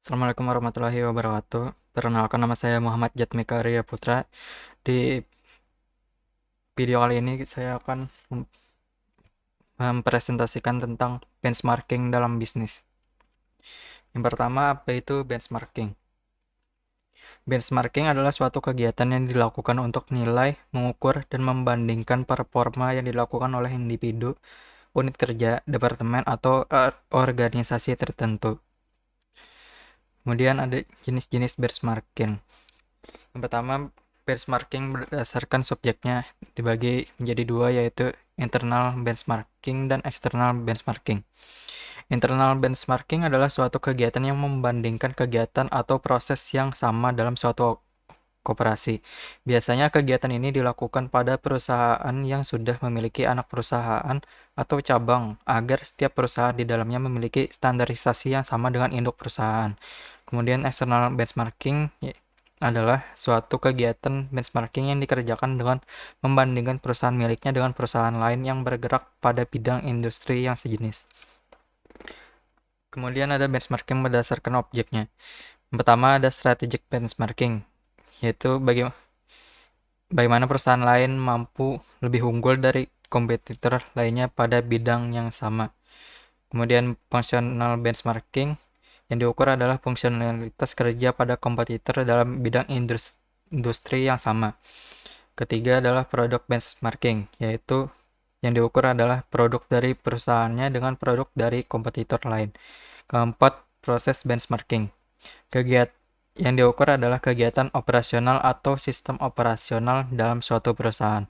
Assalamualaikum warahmatullahi wabarakatuh. Perkenalkan, nama saya Muhammad Jatmika Arya Putra. Di video kali ini saya akan mempresentasikan tentang benchmarking dalam bisnis. Yang pertama, apa itu benchmarking? Benchmarking adalah suatu kegiatan yang dilakukan untuk nilai, mengukur, dan membandingkan performa yang dilakukan oleh individu, unit kerja, departemen, atau organisasi tertentu. Kemudian ada jenis-jenis benchmarking. Yang pertama, benchmarking berdasarkan subjeknya dibagi menjadi dua, yaitu internal benchmarking dan external benchmarking. Internal benchmarking adalah suatu kegiatan yang membandingkan kegiatan atau proses yang sama dalam suatu koperasi. Biasanya kegiatan ini dilakukan pada perusahaan yang sudah memiliki anak perusahaan atau cabang, agar setiap perusahaan di dalamnya memiliki standarisasi yang sama dengan induk perusahaan. Kemudian external benchmarking adalah suatu kegiatan benchmarking yang dikerjakan dengan membandingkan perusahaan miliknya dengan perusahaan lain yang bergerak pada bidang industri yang sejenis. Kemudian ada benchmarking berdasarkan objeknya. Yang pertama ada strategic benchmarking, yaitu bagaimana perusahaan lain mampu lebih unggul dari kompetitor lainnya pada bidang yang sama. Kemudian functional benchmarking, yang diukur adalah fungsionalitas kerja pada kompetitor dalam bidang industri yang sama. Ketiga adalah product benchmarking, yaitu yang diukur adalah produk dari perusahaannya dengan produk dari kompetitor lain. Keempat, proses benchmarking. Kegiatan yang diukur adalah kegiatan operasional atau sistem operasional dalam suatu perusahaan.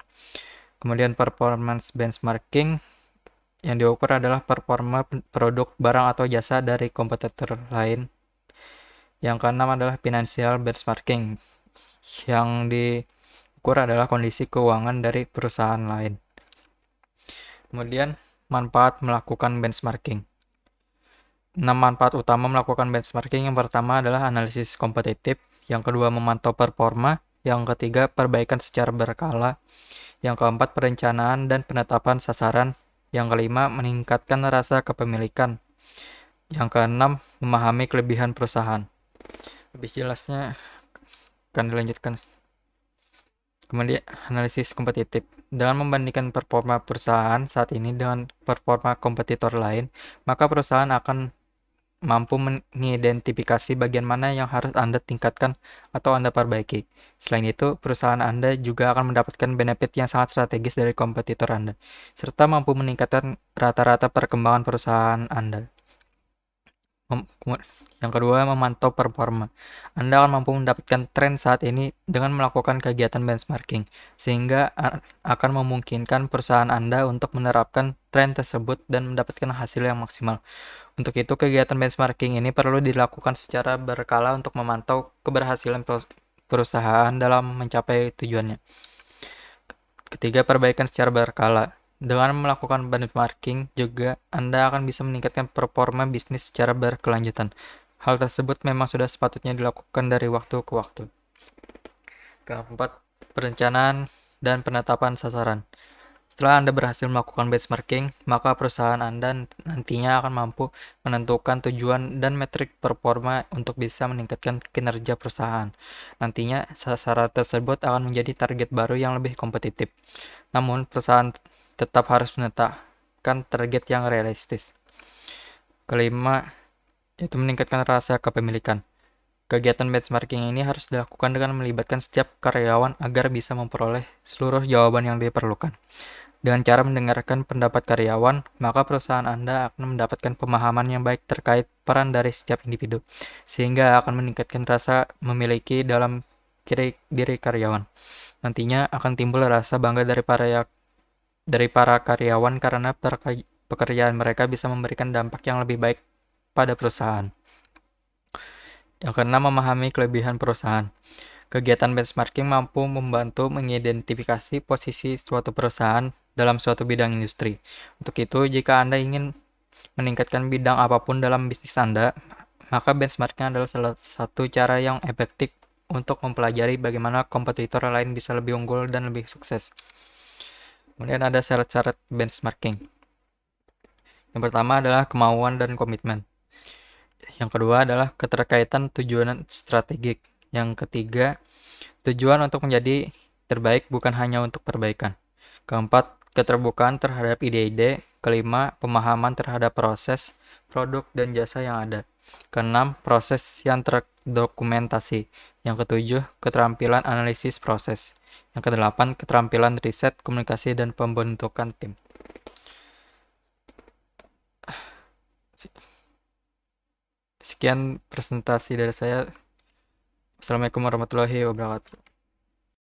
Kemudian performance benchmarking, yang diukur adalah performa produk, barang, atau jasa dari kompetitor lain. Yang keenam adalah financial benchmarking, yang diukur adalah kondisi keuangan dari perusahaan lain. Kemudian manfaat melakukan benchmarking. 6 manfaat utama melakukan benchmarking. Yang pertama adalah analisis kompetitif, yang kedua memantau performa, yang ketiga perbaikan secara berkala, yang keempat perencanaan dan penetapan sasaran, yang kelima meningkatkan rasa kepemilikan, yang keenam memahami kelebihan perusahaan. Lebih jelasnya akan dilanjutkan. Kemudian analisis kompetitif. Dengan membandingkan performa perusahaan saat ini dengan performa kompetitor lain, maka perusahaan akan mampu mengidentifikasi bagian mana yang harus Anda tingkatkan atau Anda perbaiki. Selain itu, perusahaan Anda juga akan mendapatkan benefit yang sangat strategis dari kompetitor Anda, serta mampu meningkatkan rata-rata perkembangan perusahaan Anda. Yang kedua, memantau performa. Anda akan mampu mendapatkan tren saat ini dengan melakukan kegiatan benchmarking, sehingga akan memungkinkan perusahaan Anda untuk menerapkan tren tersebut dan mendapatkan hasil yang maksimal. Untuk itu, kegiatan benchmarking ini perlu dilakukan secara berkala untuk memantau keberhasilan perusahaan dalam mencapai tujuannya. Ketiga, perbaikan secara berkala. Dengan melakukan benchmarking juga, Anda akan bisa meningkatkan performa bisnis secara berkelanjutan. Hal tersebut memang sudah sepatutnya dilakukan dari waktu ke waktu. Keempat, perencanaan dan penetapan sasaran. Setelah Anda berhasil melakukan benchmarking, maka perusahaan Anda nantinya akan mampu menentukan tujuan dan metrik performa untuk bisa meningkatkan kinerja perusahaan. Nantinya, sasaran tersebut akan menjadi target baru yang lebih kompetitif. Namun, perusahaan tetap harus menetapkan target yang realistis. Kelima, yaitu meningkatkan rasa kepemilikan. Kegiatan benchmarking ini harus dilakukan dengan melibatkan setiap karyawan agar bisa memperoleh seluruh jawaban yang diperlukan. Dengan cara mendengarkan pendapat karyawan, maka perusahaan Anda akan mendapatkan pemahaman yang baik terkait peran dari setiap individu, sehingga akan meningkatkan rasa memiliki dalam diri karyawan. Nantinya akan timbul rasa bangga dari para karyawan karena pekerjaan mereka bisa memberikan dampak yang lebih baik pada perusahaan. Yang keenam, memahami kelebihan perusahaan. Kegiatan benchmarking mampu membantu mengidentifikasi posisi suatu perusahaan dalam suatu bidang industri. Untuk itu, jika Anda ingin meningkatkan bidang apapun dalam bisnis Anda, maka benchmarking adalah salah satu cara yang efektif untuk mempelajari bagaimana kompetitor lain bisa lebih unggul dan lebih sukses. Kemudian ada syarat-syarat benchmarking. Yang pertama adalah kemauan dan komitmen. Yang kedua adalah keterkaitan tujuan strategik. Yang ketiga, tujuan untuk menjadi terbaik bukan hanya untuk perbaikan. Keempat, keterbukaan terhadap ide-ide. Kelima, pemahaman terhadap proses, produk, dan jasa yang ada. Keenam, proses yang terdokumentasi. Yang ketujuh, keterampilan analisis proses. Yang kedelapan, keterampilan riset, komunikasi, dan pembentukan tim. Sekian presentasi dari saya. Assalamualaikum warahmatullahi wabarakatuh.